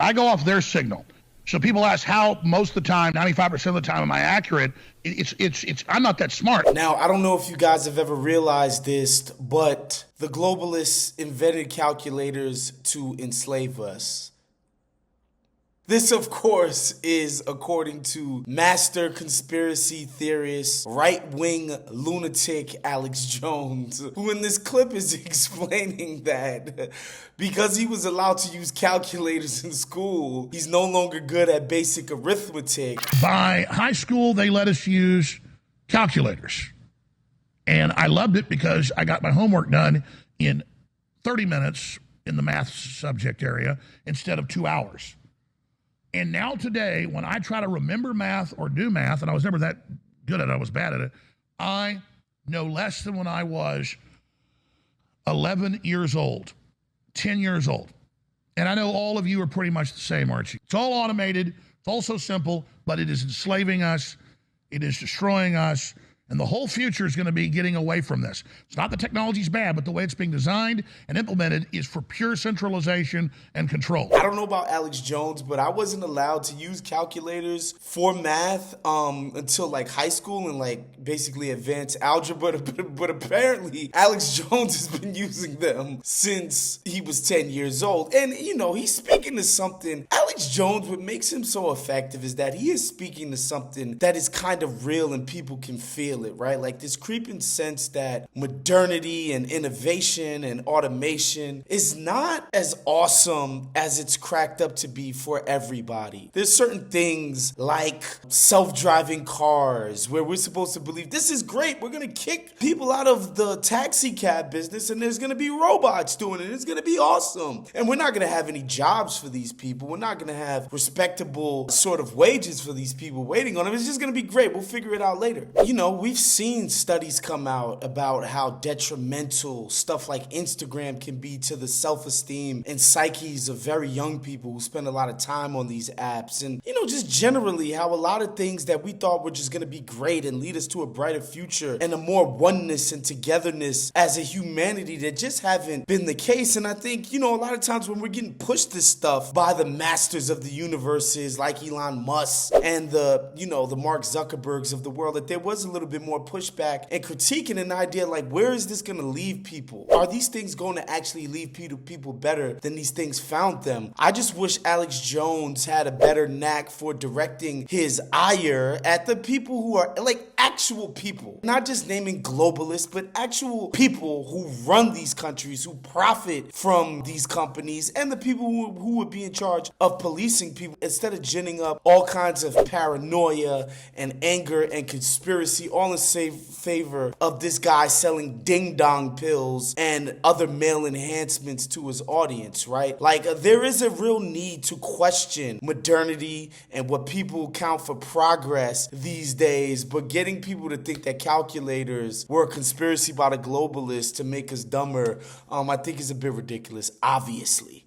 I go off their signal. So people ask how most of the time, 95% of the time, am I accurate? I'm not that smart. Now, I don't know if you guys have ever realized this, but the globalists invented calculators to enslave us. This, of course, is according to master conspiracy theorist, right-wing lunatic Alex Jones, who in this clip is explaining that because he was allowed to use calculators in school, he's no longer good at basic arithmetic. By high school, they let us use calculators. And I loved it because I got my homework done in 30 minutes in the math subject area instead of 2 hours. And now today, when I try to remember math or do math, and I was never that good at it, I was bad at it, I know less than when I was 11 years old, 10 years old. And I know all of you are pretty much the same, aren't you? It's all automated, it's all so simple, but it is enslaving us, it is destroying us, and the whole future is going to be getting away from this. It's not the technology's bad, but the way it's being designed and implemented is for pure centralization and control. I don't know about Alex Jones, but I wasn't allowed to use calculators for math until like high school and like basically advanced algebra. But apparently Alex Jones has been using them since he was 10 years old. And, you know, he's speaking to something. Alex Jones, what makes him so effective is that he is speaking to something that is kind of real and people can feel it, right? Like this creeping sense that modernity and innovation and automation is not as awesome as it's cracked up to be for everybody. There's certain things like self-driving cars where we're supposed to believe this is great. We're going to kick people out of the taxi cab business and there's going to be robots doing it. It's going to be awesome. And we're not going to have any jobs for these people. We're not going to have respectable sort of wages for these people waiting on them. It's just going to be great. We'll figure it out later. You know, we've seen studies come out about how detrimental stuff like Instagram can be to the self-esteem and psyches of very young people who spend a lot of time on these apps. And, you know, just generally how a lot of things that we thought were just going to be great and lead us to a brighter future and a more oneness and togetherness as a humanity that just haven't been the case. And I think, you know, a lot of times when we're getting pushed this stuff by the masters of the universes like Elon Musk and the, you know, the Mark Zuckerbergs of the world, that there was a little bit more pushback and critiquing an idea like, where is this going to leave people? Are these things going to actually leave people better than these things found them? I just wish Alex Jones had a better knack for directing his ire at the people who are like actual people, not just naming globalists, but actual people who run these countries, who profit from these companies, and the people who would be in charge of policing people instead of ginning up all kinds of paranoia and anger and conspiracy, all in favor of this guy selling ding-dong pills and other male enhancements to his audience, right? Like, there is a real need to question modernity and what people count for progress these days, but getting people to think that calculators were a conspiracy by the globalists to make us dumber, I think is a bit ridiculous, obviously.